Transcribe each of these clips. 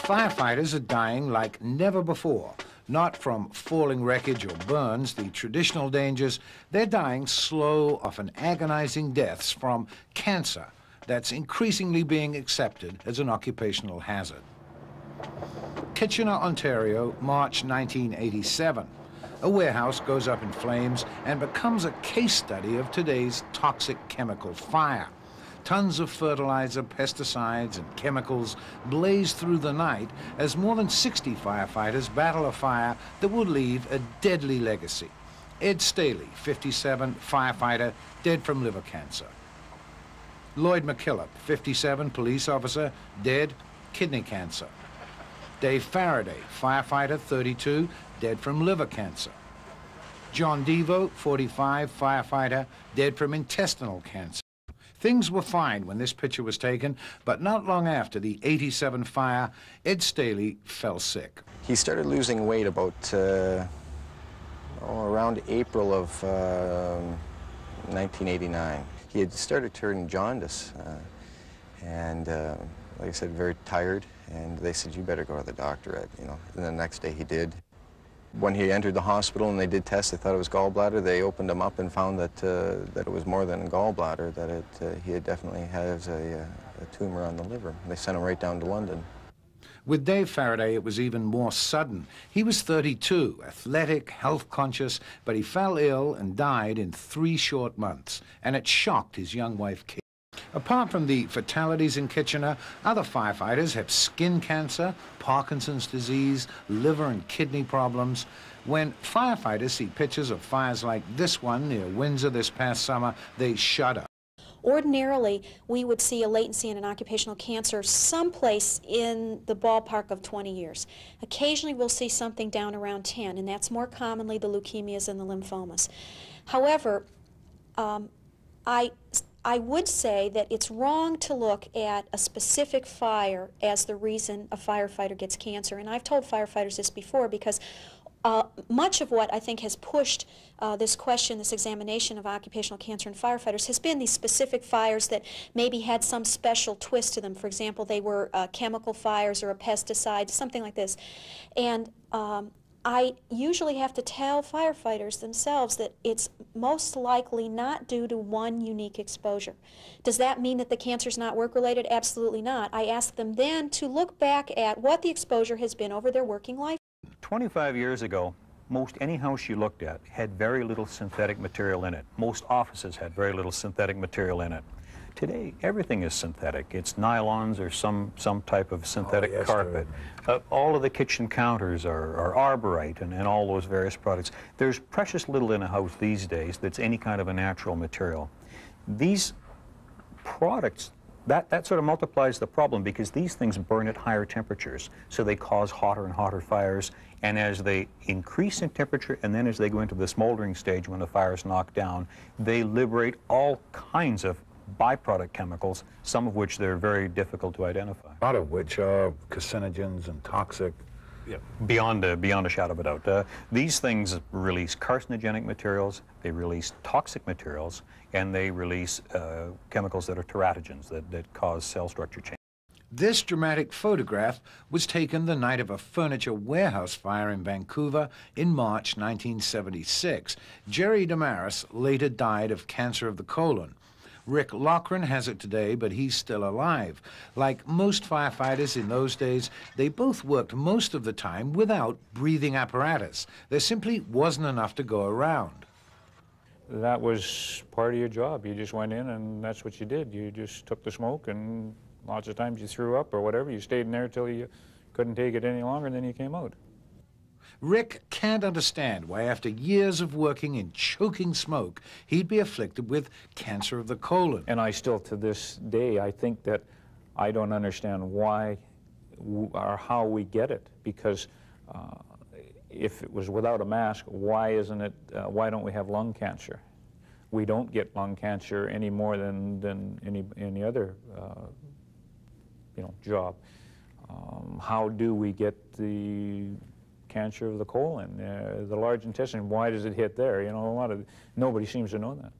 Firefighters are dying like never before. Not from falling wreckage or burns, the traditional dangers. They're dying slow, often agonizing deaths from cancer that's increasingly being accepted as an occupational hazard. Kitchener, Ontario, March 1987. A warehouse goes up in flames and becomes a case study of today's toxic chemical fire. Tons of fertilizer, pesticides, and chemicals blaze through the night as more than 60 firefighters battle a fire that will leave a deadly legacy. Ed Staley, 57, firefighter, dead from liver cancer. Lloyd McKillop, 57, police officer, dead, kidney cancer. Dave Faraday, firefighter, 32, dead from liver cancer. John Devo, 45, firefighter, dead from intestinal cancer. Things were fine when this picture was taken, but not long after the 87 fire, Ed Staley fell sick. He started losing weight about around April of 1989. He had started turning jaundice, and like I said, very tired, and they said, you better go to the doctor, Ed, you know. And the next day he did. When he entered the hospital and they did tests, they thought it was gallbladder. They opened him up and found that that it was more than a gallbladder, that he had definitely has a tumor on the liver. They sent him right down to London. With Dave Faraday, it was even more sudden. He was 32, athletic, health-conscious, but he fell ill and died in 3 short months, and it shocked his young wife, Kate. Apart from the fatalities in Kitchener, other firefighters have skin cancer, Parkinson's disease, liver and kidney problems. When firefighters see pictures of fires like this one near Windsor this past summer, they shudder. Ordinarily, we would see a latency in an occupational cancer someplace in the ballpark of 20 years. Occasionally, we'll see something down around 10, and that's more commonly the leukemias and the lymphomas. However, I would say that it's wrong to look at a specific fire as the reason a firefighter gets cancer. And I've told firefighters this before because much of what I think has pushed this question, this examination of occupational cancer in firefighters has been these specific fires that maybe had some special twist to them. For example, they were chemical fires or a pesticide, something like this. And I usually have to tell firefighters themselves that it's most likely not due to one unique exposure. Does that mean that the cancer's not work-related? Absolutely not. I ask them then to look back at what the exposure has been over their working life. 25 years ago, most any house you looked at had very little synthetic material in it. Most offices had very little synthetic material in it. Today, everything is synthetic. It's nylons or some type of synthetic carpet. All of the kitchen counters are arborite and all those various products. There's precious little in a house these days that's any kind of a natural material. These products, that sort of multiplies the problem because these things burn at higher temperatures, so they cause hotter and hotter fires, and as they increase in temperature and then as they go into the smoldering stage when the fire is knocked down, they liberate all kinds of byproduct chemicals, some of which they're very difficult to identify. A lot of which are carcinogens and toxic. Yeah, beyond a shadow of a doubt. These things release carcinogenic materials, they release toxic materials, and they release chemicals that are teratogens that cause cell structure change. This dramatic photograph was taken the night of a furniture warehouse fire in Vancouver in March 1976. Jerry Damaris later died of cancer of the colon. Rick Loughran has it today, but he's still alive. Like most firefighters in those days, they both worked most of the time without breathing apparatus. There simply wasn't enough to go around. That was part of your job. You just went in and that's what you did. You just took the smoke, and lots of times you threw up or whatever. You stayed in there till you couldn't take it any longer, and then you came out. Rick can't understand why after years of working in choking smoke, he'd be afflicted with cancer of the colon. And I still, to this day, I think that I don't understand why or how we get it, because if it was without a mask, why don't we have lung cancer? We don't get lung cancer any more than any other job. How do we get the cancer of the colon, the large intestine? Why does it hit there? You know, nobody seems to know that.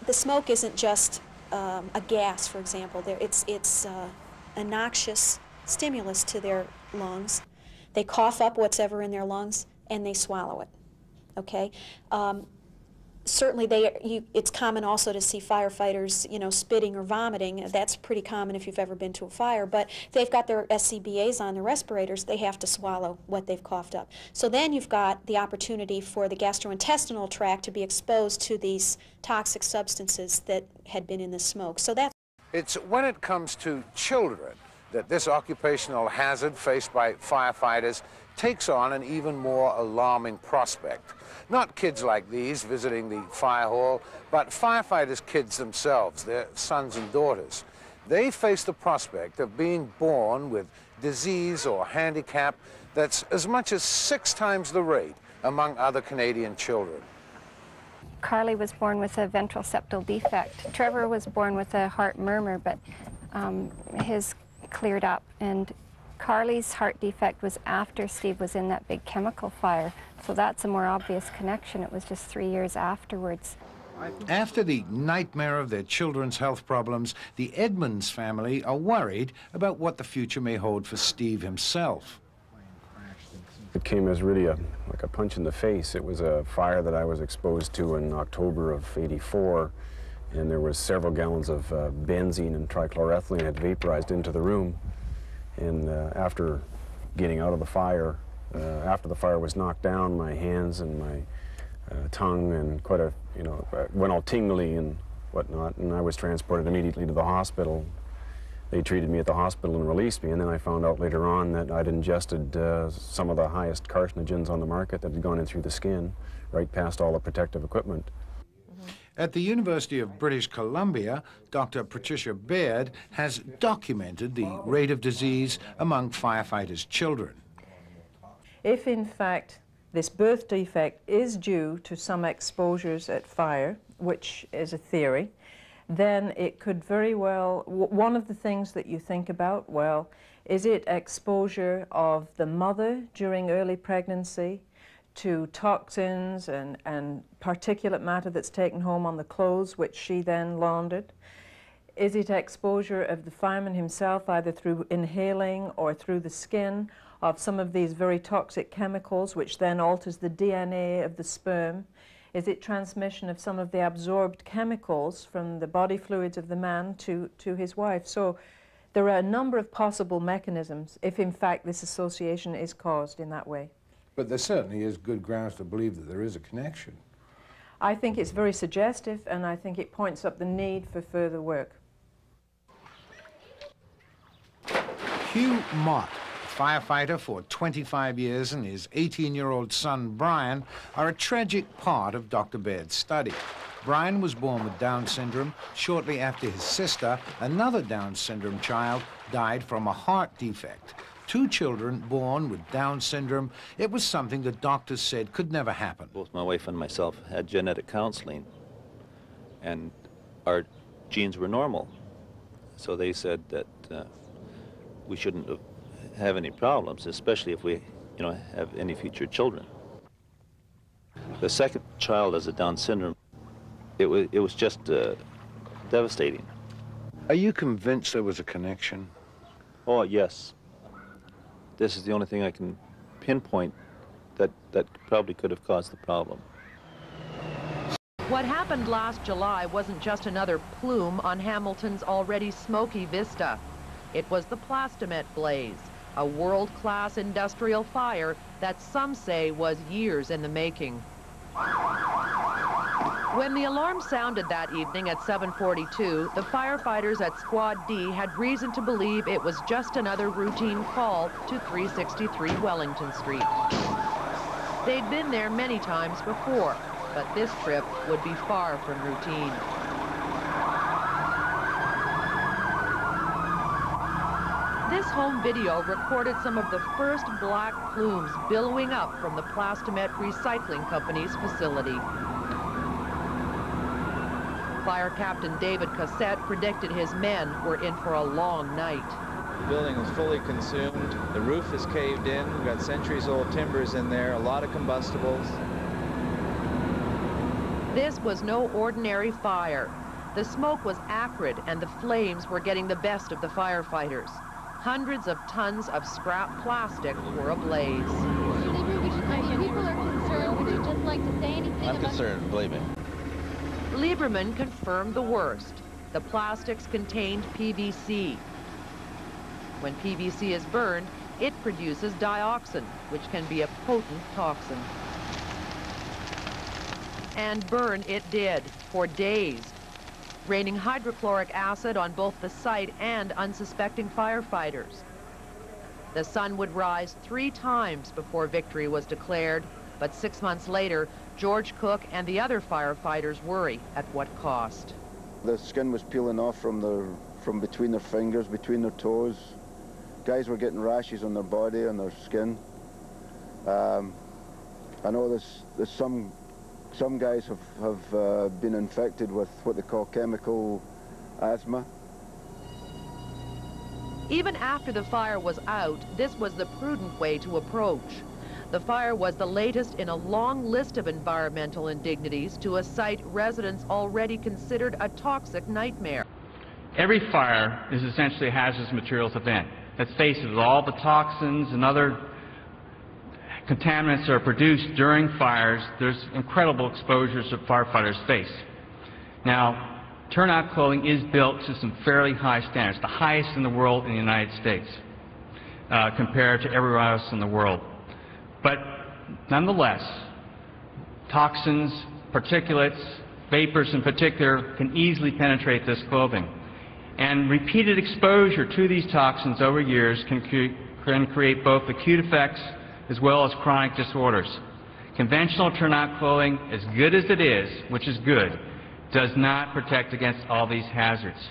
The smoke isn't just a gas, for example. It's a noxious stimulus to their lungs. They cough up what's ever in their lungs, and they swallow it, okay? Certainly, it's common also to see firefighters, you know, spitting or vomiting. That's pretty common if you've ever been to a fire. But if they've got their SCBAs on, their respirators, they have to swallow what they've coughed up. So then you've got the opportunity for the gastrointestinal tract to be exposed to these toxic substances that had been in the smoke. So that's... It's when it comes to children that this occupational hazard faced by firefighters takes on an even more alarming prospect. Not kids like these visiting the fire hall, but firefighters' kids themselves, their sons and daughters. They face the prospect of being born with disease or handicap that's as much as 6 times the rate among other Canadian children. Carly was born with a ventral septal defect. Trevor was born with a heart murmur, but his cleared up. And Carly's heart defect was after Steve was in that big chemical fire, so that's a more obvious connection. It was just 3 years afterwards. After the nightmare of their children's health problems, the Edmonds family are worried about what the future may hold for Steve himself. It came as really like a punch in the face. It was a fire that I was exposed to in October of '84, and there was several gallons of benzene and trichloroethylene had vaporized into the room. And after getting out of the fire, after the fire was knocked down, my hands and my tongue and quite a, you know, went all tingly and whatnot, and I was transported immediately to the hospital. They treated me at the hospital and released me, and then I found out later on that I'd ingested some of the highest carcinogens on the market that had gone in through the skin, right past all the protective equipment. At the University of British Columbia, Dr. Patricia Baird has documented the rate of disease among firefighters' children. If in fact this birth defect is due to some exposures at fire, which is a theory, then it could very well, one of the things that you think about, well, is it exposure of the mother during early pregnancy to toxins and particulate matter that's taken home on the clothes, which she then laundered? Is it exposure of the fireman himself, either through inhaling or through the skin, of some of these very toxic chemicals, which then alters the DNA of the sperm? Is it transmission of some of the absorbed chemicals from the body fluids of the man to his wife? So there are a number of possible mechanisms if in fact this association is caused in that way. But there certainly is good grounds to believe that there is a connection. I think it's very suggestive, and I think it points up the need for further work. Hugh Mott, a firefighter for 25 years, and his 18-year-old son, Brian, are a tragic part of Dr. Baird's study. Brian was born with Down syndrome shortly after his sister, another Down syndrome child, died from a heart defect. 2 children born with Down syndrome. It was something the doctors said could never happen. Both my wife and myself had genetic counseling, and our genes were normal. So they said that we shouldn't have any problems, especially if we, have any future children. The second child has a Down syndrome. It was just devastating. Are you convinced there was a connection? Oh, yes. This is the only thing I can pinpoint that probably could have caused the problem. What happened last July wasn't just another plume on Hamilton's already smoky vista. It was the Plastomet blaze, a world-class industrial fire that some say was years in the making. When the alarm sounded that evening at 7:42, the firefighters at Squad D had reason to believe it was just another routine call to 363 Wellington Street. They'd been there many times before, but this trip would be far from routine. This home video recorded some of the first black plumes billowing up from the Plastomet Recycling Company's facility. Fire Captain David Cassette predicted his men were in for a long night. The building was fully consumed. The roof is caved in. We've got centuries-old timbers in there, a lot of combustibles. This was no ordinary fire. The smoke was acrid, and the flames were getting the best of the firefighters. Hundreds of tons of scrap plastic were ablaze. People are concerned. Would you just like to say anything? I'm concerned, believe me. Lieberman confirmed the worst. The plastics contained PVC. When PVC is burned, it produces dioxin, which can be a potent toxin. And burn it did, for days, raining hydrochloric acid on both the site and unsuspecting firefighters. The sun would rise 3 times before victory was declared, but 6 months later, George Cook and the other firefighters worry at what cost. The skin was peeling off from between their fingers, between their toes. Guys were getting rashes on their body, on their skin. I know there's some guys have been infected with what they call chemical asthma. Even after the fire was out, this was the prudent way to approach. The fire was the latest in a long list of environmental indignities to a site residents already considered a toxic nightmare. Every fire is essentially a hazardous materials event. Let's face it, with all the toxins and other contaminants that are produced during fires, there's incredible exposures that firefighters face. Now, turnout clothing is built to some fairly high standards, the highest in the world in the United States, compared to everywhere else in the world. But nonetheless, toxins, particulates, vapors in particular, can easily penetrate this clothing. And repeated exposure to these toxins over years can create both acute effects as well as chronic disorders. Conventional turnout clothing, as good as it is, which is good, does not protect against all these hazards.